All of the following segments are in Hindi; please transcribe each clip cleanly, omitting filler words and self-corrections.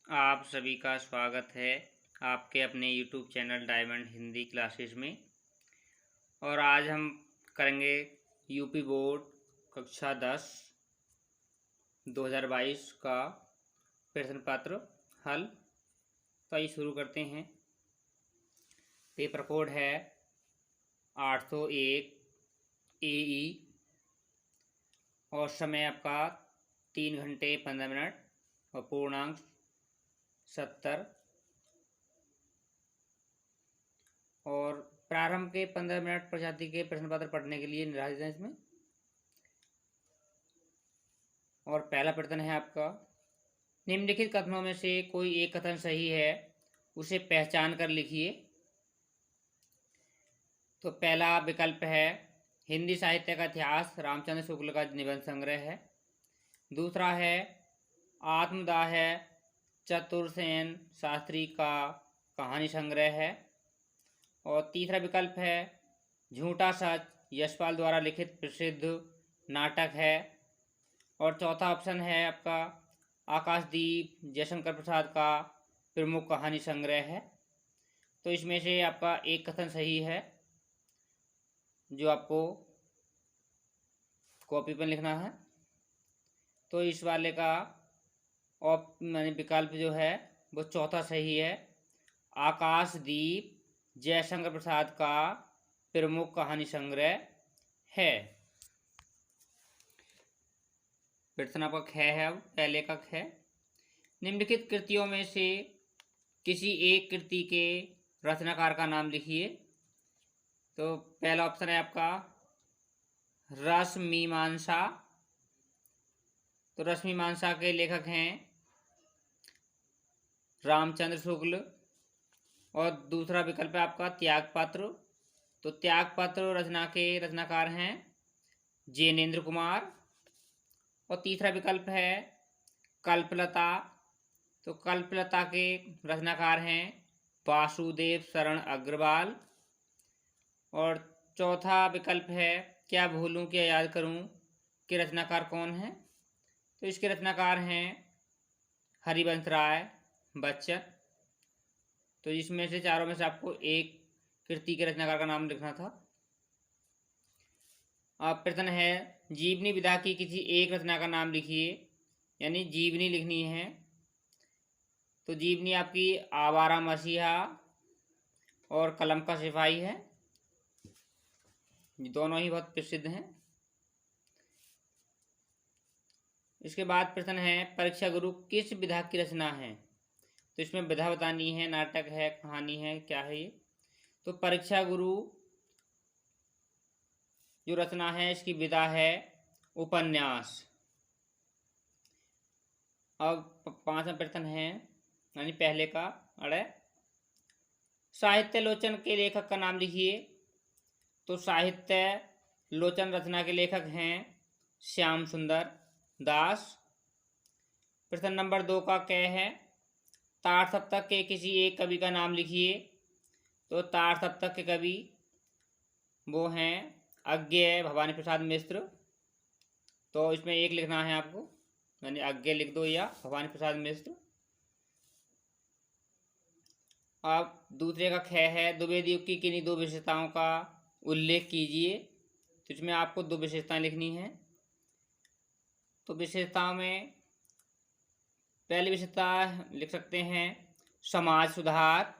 आप सभी का स्वागत है आपके अपने YouTube channel diamond Hindi classes में। और आज हम करेंगे यूपी बोर्ड कक्षा 10 2022 का प्रश्न पत्र हल। तो आइए शुरू करते हैं। पेपर कोड है 801 AE और समय आपका 3 घंटे 15 मिनट और पूर्णांक 70। और प्रारंभ के 15 मिनट प्रजाति के प्रश्न पत्र पढ़ने के लिए निर्धारित हैं इसमें। और पहला प्रश्न है आपका, निम्नलिखित कथनों में से कोई एक कथन सही है, उसे पहचान कर लिखिए। तो पहला विकल्प है हिंदी साहित्य का इतिहास रामचंद्र शुक्ल का निबंध संग्रह है। दूसरा है आत्मदाह है चतुर्सेन शास्त्री का कहानी संग्रह है। और तीसरा विकल्प है झूठा सच यशपाल द्वारा लिखित प्रसिद्ध नाटक है। और चौथा ऑप्शन है आपका आकाशदीप जयशंकर प्रसाद का प्रमुख कहानी संग्रह है। तो इसमें से आपका एक कथन सही है जो आपको कॉपी पर लिखना है। तो इस वाले का विकल्प जो है वो चौथा सही है, आकाशदीप जयशंकर प्रसाद का प्रमुख कहानी संग्रह है। प्रश्न आपका ख है। अब पहले का ख, निम्नलिखित कृतियों में से किसी एक कृति के रचनाकार का नाम लिखिए। तो पहला ऑप्शन है आपका रसमीमांसा। तो रसमीमांसा के लेखक हैं रामचंद्र शुक्ल। और दूसरा विकल्प है आपका त्यागपत्र। तो त्यागपत्र रचना के रचनाकार हैं जैनेन्द्र कुमार। और तीसरा विकल्प है कल्पलता। तो कल्पलता के रचनाकार हैं वासुदेव शरण अग्रवाल। और चौथा विकल्प है क्या भूलूं क्या याद करूं के रचनाकार कौन हैं। तो इसके रचनाकार हैं हरिवंश राय बच्चन। तो इसमें से चारों में से आपको एक कृति के रचनाकार का नाम लिखना था। अब प्रश्न है जीवनी विधा की किसी एक रचना का नाम लिखिए, यानी जीवनी लिखनी है। तो जीवनी आपकी आवारा मसीहा और कलम का सिपाही है, दोनों ही बहुत प्रसिद्ध हैं। इसके बाद प्रश्न है परीक्षा गुरु किस विधा की रचना है। तो इसमें विधा बतानी है, नाटक है, कहानी है, क्या है ये। तो परीक्षा गुरु जो रचना है इसकी विधा है उपन्यास। अब पांचवा प्रश्न है यानी पहले का अड़े, साहित्य लोचन के लेखक का नाम लिखिए। तो साहित्य लोचन रचना के लेखक हैं श्याम सुंदर दास। प्रश्न नंबर 2 का क्या है, तार सप्तक के किसी एक कवि का नाम लिखिए। तो तार सप्तक के कवि वो हैं अज्ञेय भवानी प्रसाद मिश्र। तो इसमें एक लिखना है आपको, यानी अज्ञेय लिख दो या भवानी प्रसाद मिश्र। अब दूसरे का ख है द्विवेदी युग की किन्हीं दो विशेषताओं का उल्लेख कीजिए। तो इसमें आपको दो विशेषताएं लिखनी है। तो विशेषताओं में पहली विशेषता लिख सकते हैं समाज सुधार।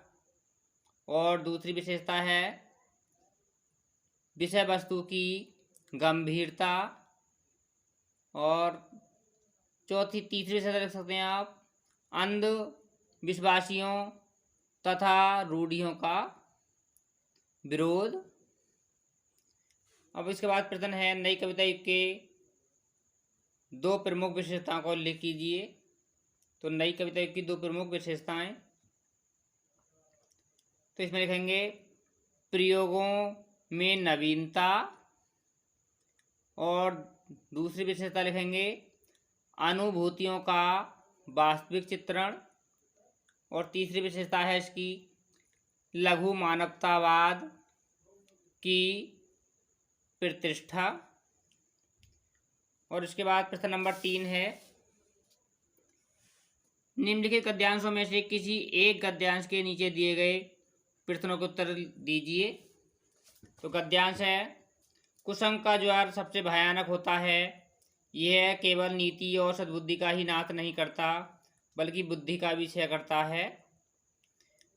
और दूसरी विशेषता है विषय वस्तु की गंभीरता। और तीसरी विशेषता लिख सकते हैं आप अंधविश्वासियों तथा रूढ़ियों का विरोध। अब इसके बाद प्रश्न है नई कविता युग के दो प्रमुख विशेषताओं को उल्लेख कीजिए। तो नई कविता युग की दो प्रमुख विशेषताएं, तो इसमें लिखेंगे प्रयोगों में नवीनता। और दूसरी विशेषता लिखेंगे अनुभूतियों का वास्तविक चित्रण। और तीसरी विशेषता है इसकी लघु मानवतावाद की प्रतिष्ठा। और इसके बाद प्रश्न नंबर 3 है निम्नलिखित गद्यांशों में से किसी एक गद्यांश के नीचे दिए गए प्रश्नों के उत्तर दीजिए। तो गद्यांश है, कुसंग का ज्वार सबसे भयानक होता है, यह केवल नीति और सद्बुद्धि का ही नाश नहीं करता बल्कि बुद्धि का भी क्षय करता है।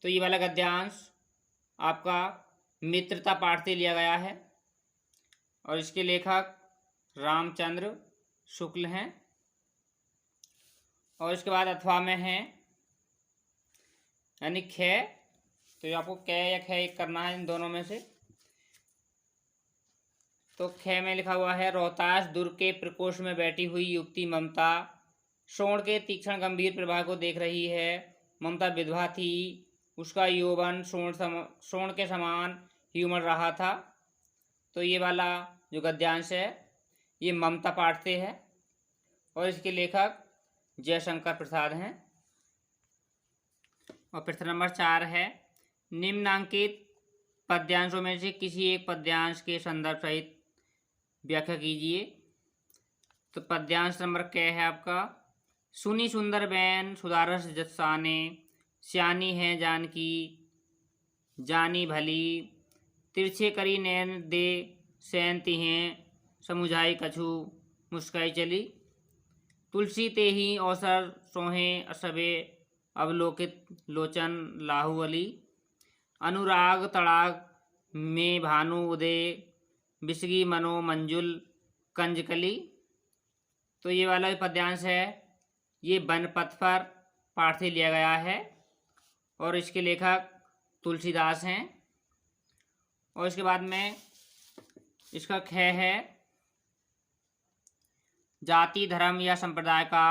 तो ये वाला गद्यांश आपका मित्रता पाठ से लिया गया है और इसके लेखक रामचंद्र शुक्ल हैं। और इसके बाद अथवा में है यानी ख, तो ये आपको क या ख एक करना है इन दोनों में से। तो ख में लिखा हुआ है, रोहतास दुर्ग के प्रकोष्ठ में बैठी हुई युवती ममता शोण के तीक्ष्ण गंभीर प्रवाह को देख रही है। ममता विधवा थी, उसका यौवन शोण के समान ही उमड़ रहा था। तो ये वाला जो गद्यांश है ये ममता पाठ से है और इसके लेखक जयशंकर प्रसाद हैं। और प्रश्न नंबर 4 है, निम्नांकित पद्यांशों में से किसी एक पद्यांश के संदर्भ सहित व्याख्या कीजिए। तो पद्यांश नंबर क है आपका, सुनी सुंदर बैन सुधारस जसाने, श्यानी है जानकी जानी भली, तिरछे करी नैन दे सैनती हैं, समुझाई कछु मुस्काई चली, तुलसी ते ही अवसर सोहे असबे अवलोकित लोचन लाहुअली, अनुराग तड़ाग में भानु उदय बिसगी मनो मंजुल कंजकली। तो ये वाला पद्यांश है ये वन पथ पर पाठ से लिया गया है और इसके लेखक तुलसीदास हैं। और इसके बाद में इसका ख है, जाति धर्म या संप्रदाय का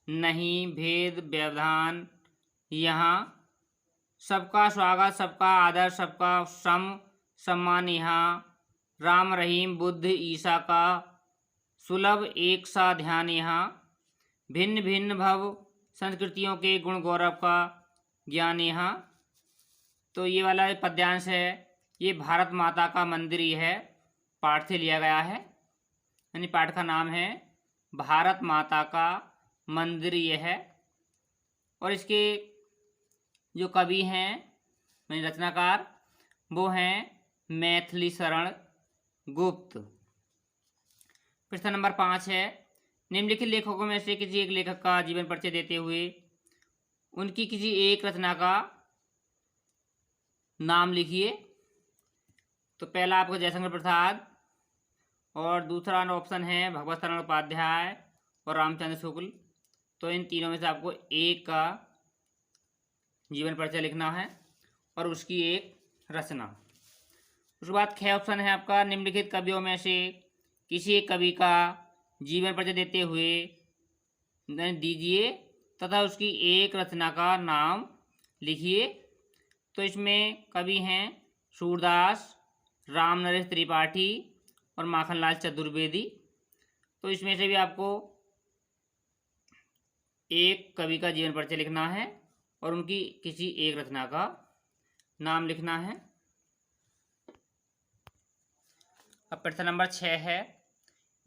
नहीं भेद व्यवधान, यहाँ सबका स्वागत सबका आदर सबका सम सम्मान, यहाँ राम रहीम बुद्ध ईसा का सुलभ एक सा ध्यान, यहाँ भिन्न भिन्न भव संस्कृतियों के गुण गौरव का ज्ञान, यहाँ। तो ये वाला पद्यांश है ये भारत माता का मंदिर ही है, पाठ से लिया गया है, यानी पाठ का नाम है भारत माता का मंदिर ये है। और इसके जो कवि हैं यानी रचनाकार वो हैं मैथिली शरण गुप्त। प्रश्न नंबर 5 है, निम्नलिखित लेखकों में से किसी एक लेखक का जीवन परिचय देते हुए उनकी किसी एक रचना का नाम लिखिए। तो पहला आपका जयशंकर प्रसाद और दूसरा ऑप्शन है भगवत शरण उपाध्याय और रामचंद्र शुक्ल। तो इन तीनों में से आपको एक का जीवन परिचय लिखना है और उसकी एक रचना। उसके बाद ख ऑप्शन है आपका, निम्नलिखित कवियों में से किसी एक कवि का जीवन परिचय देते हुए दीजिए तथा उसकी एक रचना का नाम लिखिए। तो इसमें कवि हैं सूरदास, राम नरेश त्रिपाठी और माखनलाल चतुर्वेदी। तो इसमें से भी आपको एक कवि का जीवन परिचय लिखना है और उनकी किसी एक रचना का नाम लिखना है। अब प्रश्न नंबर 6 है,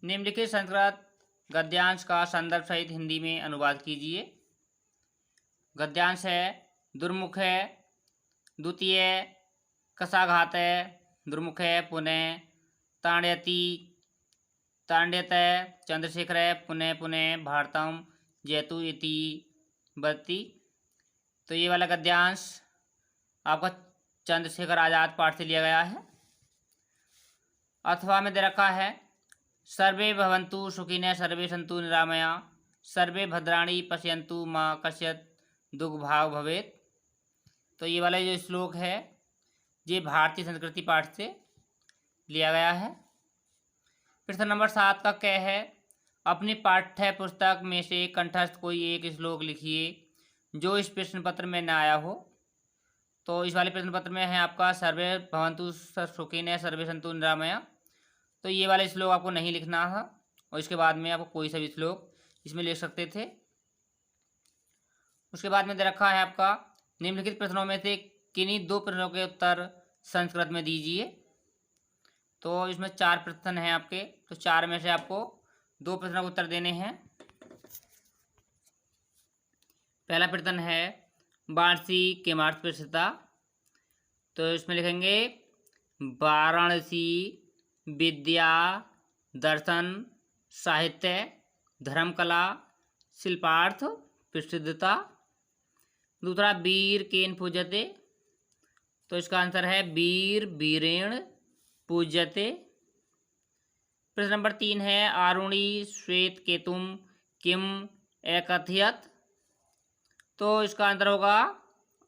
निम्नलिखित संस्कृत गद्यांश का संदर्भ सहित हिंदी में अनुवाद कीजिए। गद्यांश है, दुर्मुख है द्वितीय कसाघात दुर्मुख पुनः ताड़यति तांड्यत चंद्रशेखर पुनः पुनः भारतम जयतु इति बरती। तो ये वाला गद्यांश आपका चंद्रशेखर आजाद पाठ से लिया गया है। अथवा में दे रखा है, सर्वे भवन्तु सुखिनः सर्वे सन्तु निरामया सर्वे भद्राणि पश्यन्तु माँ कश्चित् दुर्भाग् भवेत्। तो ये वाला जो श्लोक है ये भारतीय संस्कृति पाठ से लिया गया है। प्रश्न नंबर 7 का क है, अपनी पाठ्य पुस्तक में से कंठस्थ कोई एक श्लोक लिखिए जो इस प्रश्न पत्र में न आया हो। तो इस वाले प्रश्न पत्र में है आपका सर्वे भवन्तु सुखिनः सर्वे सन्तु निरामया। तो ये वाला श्लोक आपको नहीं लिखना है और इसके बाद में आपको कोई सा भी श्लोक इसमें लिख सकते थे। उसके बाद में दे रखा है आपका, निम्नलिखित प्रश्नों में से किन्हीं 2 प्रश्नों के उत्तर संस्कृत में दीजिए। तो इसमें 4 प्रश्न हैं आपके, तो 4 में से आपको 2 प्रश्नों के उत्तर देने हैं। पहला प्रश्न है वाराणसी के मार्ग प्रसिद्धता, तो इसमें लिखेंगे वाराणसी विद्या, दर्शन, साहित्य, धर्मकला, शिल्पार्थ, प्रसिद्धता। दूसरा वीर केन पूज्यते, तो इसका आंसर है वीर वीरेण पूज्यते। प्रश्न नंबर 3 है आरुणि श्वेत केतुम किम एकथयत, तो इसका आंसर होगा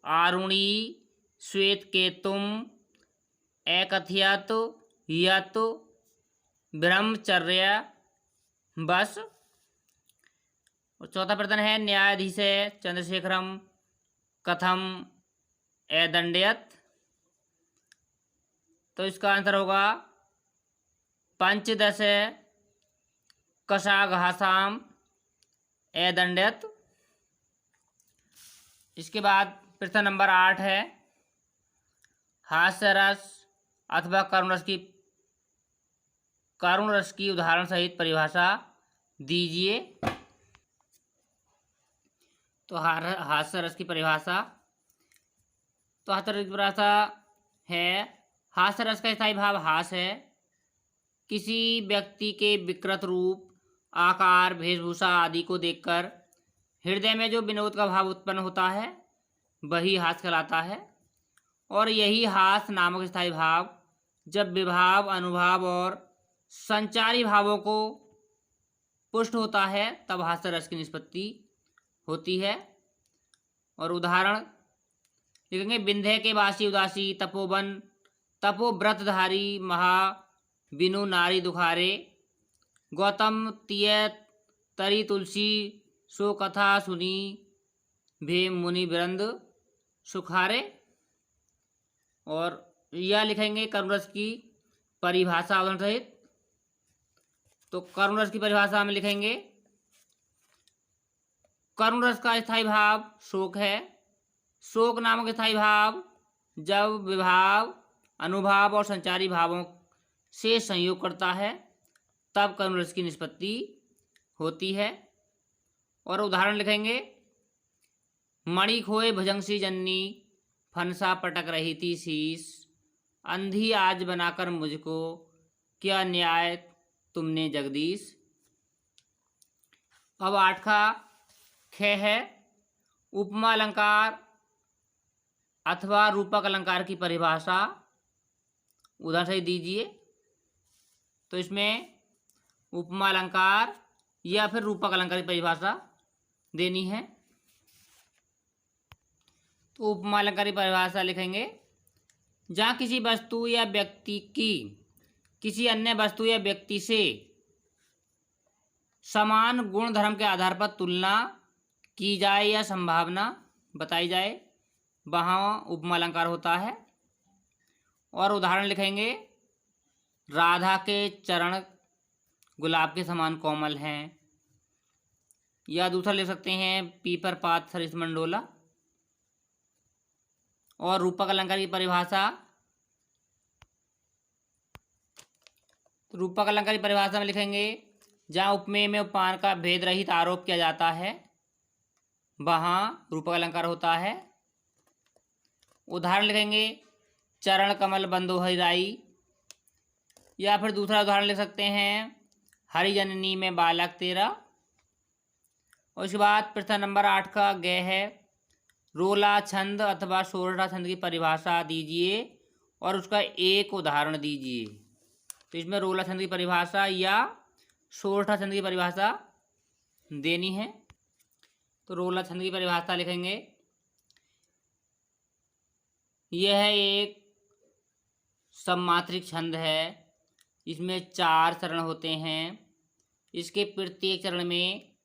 आरुणि श्वेत केतुम एकथयत यत ब्रह्मचर्य बस। और चौथा प्रश्न है न्यायाधीश चंद्रशेखरम कथम एदंडयत, तो इसका आंसर होगा पंचदश कषाघासाम एदंडयत। इसके बाद प्रश्न नंबर 8 है हास्य रस अथवा करुण रस की उदाहरण सहित परिभाषा दीजिए। तो हास्य रस की परिभाषा, तो हास्य रस की परिभाषा है हास्य रस का स्थायी भाव हास है, किसी व्यक्ति के विकृत रूप, आकार, वेशभूषा आदि को देखकर हृदय में जो विनोद का भाव उत्पन्न होता है वही हास कहलाता है। और यही हास नामक स्थायी भाव जब विभाव, अनुभाव और संचारी भावों को पुष्ट होता है तब हास्य रस की निष्पत्ति होती है। और उदाहरण लिखेंगे विंध्य के वासी उदासी, तपोवन तपोव्रतधारी, महा बिनु नारी दुखारे, गौतम तिय तरी तुलसी, सो कथा सुनी भे मुनि वृंद सुखारे। और यह लिखेंगे करुण रस की परिभाषा उदाहरण सहित। तो करुण रस की परिभाषा में लिखेंगे करुण रस का स्थायी भाव शोक है, शोक नामक स्थायी भाव जब विभाव, अनुभाव और संचारी भावों से संयोग करता है तब करुण रस की निष्पत्ति होती है। और उदाहरण लिखेंगे मणि खोए भुजंगसी जननी, फनसा पटक रही थी शीश, अंधी आज बनाकर मुझको, क्या न्याय तुमने जगदीश। अब 8 का ख है उपमा अलंकार अथवा रूपक अलंकार की परिभाषा उदाहरण से दीजिए। तो इसमें उपमा अलंकार या फिर रूपक अलंकार की परिभाषा देनी है। तो उपमा अलंकार की परिभाषा लिखेंगे जहाँ किसी वस्तु या व्यक्ति की किसी अन्य वस्तु या व्यक्ति से समान गुण धर्म के आधार पर तुलना की जाए या संभावना बताई जाए वहाँ उपमा अलंकार होता है। और उदाहरण लिखेंगे राधा के चरण गुलाब के समान कोमल हैं, या दूसरा ले सकते हैं पीपर पात सरिस मंडोला। और रूपक अलंकार की परिभाषा, रूपक अलंकार की परिभाषा में लिखेंगे जहाँ उपमेय में उपमान का भेद रहित आरोप किया जाता है वहाँ रूपक अलंकार होता है। उदाहरण लिखेंगे चरण कमल बंदो हरिराई, या फिर दूसरा उदाहरण ले सकते हैं हरिजननी में बालक तेरा। और उसके बाद प्रश्न नंबर 8 का ग है रोला छंद अथवा सोरठा छंद की परिभाषा दीजिए और उसका एक उदाहरण दीजिए। तो इसमें रोला छंद की परिभाषा या सोरठा छंद की परिभाषा देनी है। तो रोला छंद की परिभाषा लिखेंगे यह एक सममात्रिक छंद है, इसमें 4 चरण होते हैं, इसके प्रत्येक चरण में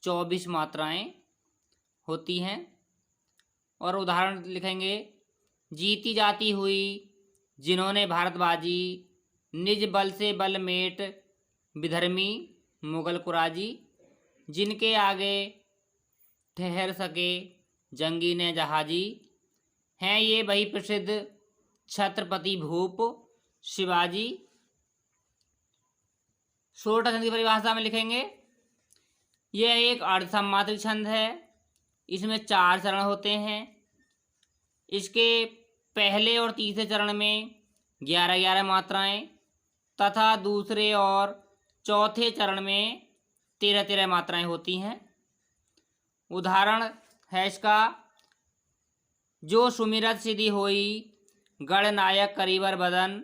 24 मात्राएं होती हैं। और उदाहरण लिखेंगे जीती जाती हुई जिन्होंने भारतबाजी, निज बल से बल मेट विधर्मी मुगल कुराजी, जिनके आगे ठहर सके जंगी ने जहाजी, हैं ये वही प्रसिद्ध छत्रपति भूप शिवाजी। सोरठा छंद की परिभाषा में लिखेंगे यह एक अर्धसम्मात्रिक छंद है, इसमें 4 चरण होते हैं। इसके पहले और तीसरे चरण में 11-11 मात्राएं तथा दूसरे और चौथे चरण में 13-13 मात्राएं होती हैं। उदाहरण है इसका, जो सुमिरत सिद्धि होई, गणनायक करीबर बदन,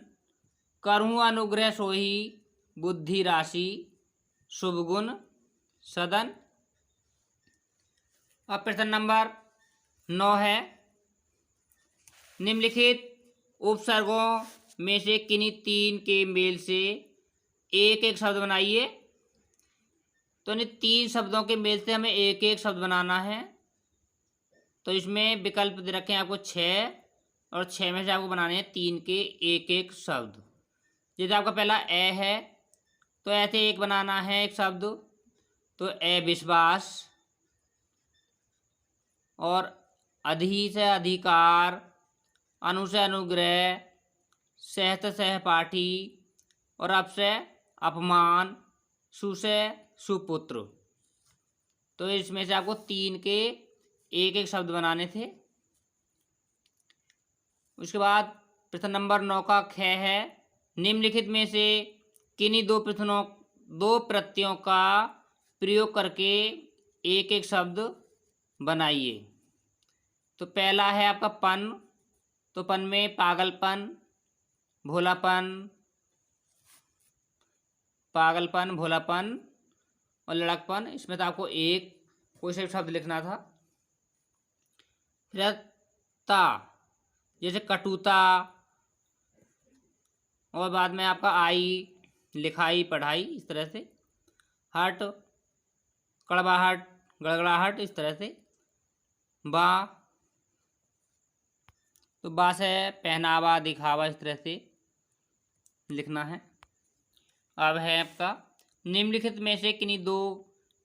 करहूँ अनुग्रह सोही, बुद्धि राशि, शुभ गुण सदन। अब प्रश्न नंबर 9 है, निम्नलिखित उपसर्गों में से किन्हीं 3 के मेल से एक एक शब्द बनाइए। तो इन 3 शब्दों के मेल से हमें एक एक शब्द बनाना है। तो इसमें विकल्प दे रखे हैं आपको 6, और 6 में से आपको बनाने हैं 3 के एक एक शब्द। जैसे आपका पहला ए है, तो ऐसे एक बनाना है एक शब्द, तो ए विश्वास, और अधि से अधिकार, अनु से अनुग्रह, सह से सहपाठी, और अप से अपमान, सु से सुपुत्र। तो इसमें से आपको 3 के एक एक शब्द बनाने थे। उसके बाद प्रश्न नंबर 9 का ख है, निम्नलिखित में से किन्हीं दो प्रत्ययों का प्रयोग करके एक एक शब्द बनाइए। तो पहला है आपका पन, तो पन में पागलपन, भोलापन और लड़कपन। इसमें तो आपको एक कोई सा शब्द लिखना था। फिर ता, जैसे कटुता, और बाद में आपका आई, लिखाई पढ़ाई, इस तरह से। हट, कड़वाहट, गड़गड़ाहट, इस तरह से। बा, तो बा से पहनावा, दिखावा, इस तरह से लिखना है। अब है आपका, निम्नलिखित में से किन्हीं 2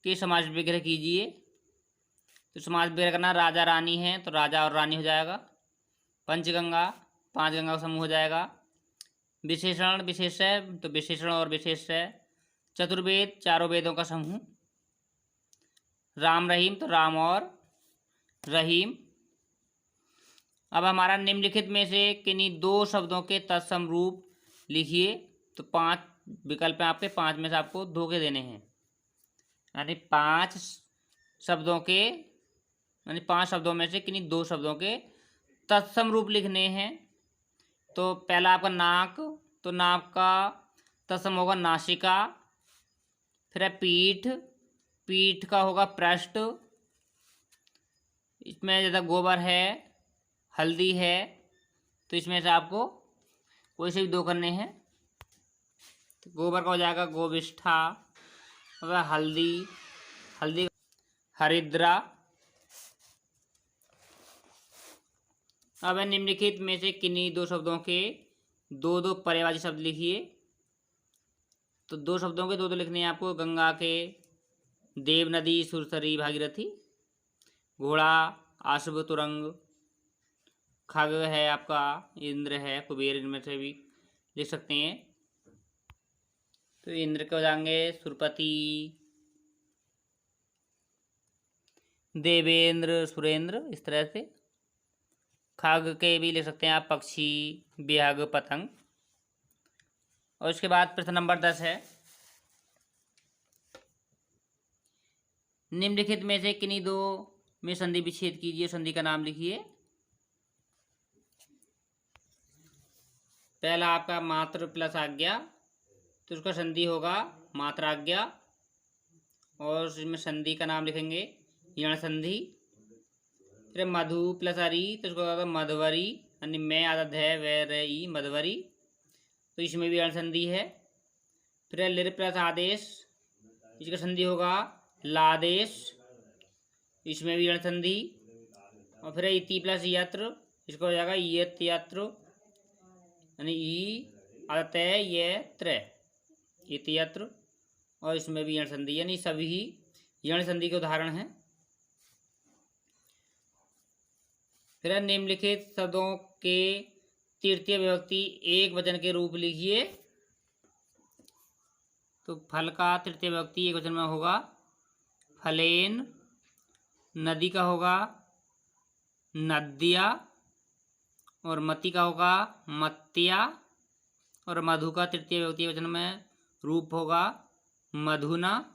के समास विग्रह कीजिए। तो समास विग्रह करना, राजा रानी है तो राजा और रानी हो जाएगा। पंचगंगा, 5 गंगा का समूह हो जाएगा। विशेषण विशेष है तो विशेषण और विशेष है। चतुर्वेद, 4 वेदों का समूह। राम रहीम, तो राम और रहीम। अब हमारा निम्नलिखित में से किन्हीं 2 शब्दों के तत्सम रूप लिखिए। तो 5 विकल्प हैं आपके, 5 में से आपको 2 के देने हैं, यानी 5 शब्दों में से किन्हीं 2 शब्दों के तत्सम रूप लिखने हैं। तो पहला आपका नाक, तो नाक का तत्सम होगा नासिका। फिर है पीठ, पीठ का होगा पृष्ठ। इसमें जैसा गोबर है, हल्दी है, तो इसमें से आपको कोई से भी 2 करने हैं। तो गोबर का हो जाएगा गोविष्ठा, और हल्दी हरिद्रा। अब निम्नलिखित में से किन्हीं 2 शब्दों के 2-2 पर्यायवाची शब्द लिखिए। तो 2 शब्दों के 2-2 लिखने हैं आपको। गंगा के देव नदी, सुरसरी, भागीरथी। घोड़ा, आशुभ तुरंग। खग है आपका इंद्र है, कुबेर, इनमें से भी लिख सकते हैं। तो इंद्र के हो जाएंगे सुरपति, देवेंद्र, सुरेंद्र, इस तरह से। खग के भी लिख सकते हैं आप, पक्षी, बिहग, पतंग। और उसके बाद प्रश्न नंबर 10 है, निम्नलिखित में से किन्हीं 2 में संधि विच्छेद कीजिए। संधि का नाम लिखिए। पहला आपका मात्र प्लस आज्ञा, तो उसका संधि होगा मात्राज्ञा, और इसमें संधि का नाम लिखेंगे यण संधि। फिर मधु प्लस अरी, तो उसको होगा मधवरी, यानी मैं आधा ध व र ई, मधवरी, तो इसमें भी यण संधि है। फिर लिर प्लस आदेश, इसका संधि होगा लादेश, इसमें भी यण संधि। और फिर इति प्लस यत्र, इसको हो जाएगा यत यत्र, यानी ई आधा ये त्र, इति यत्र, और इसमें भी यण संधि, यानी सभी यण संधि के उदाहरण हैं। फिर निम्नलिखित शब्दों के तृतीय विभक्ति एक वचन के रूप लिखिए। तो फल का तृतीय विभक्ति एक वचन में होगा फलेन, नदी का होगा नद्या, और मति का होगा मत्या, और मधु का तृतीय विभक्ति वचन में रूप होगा मधुना।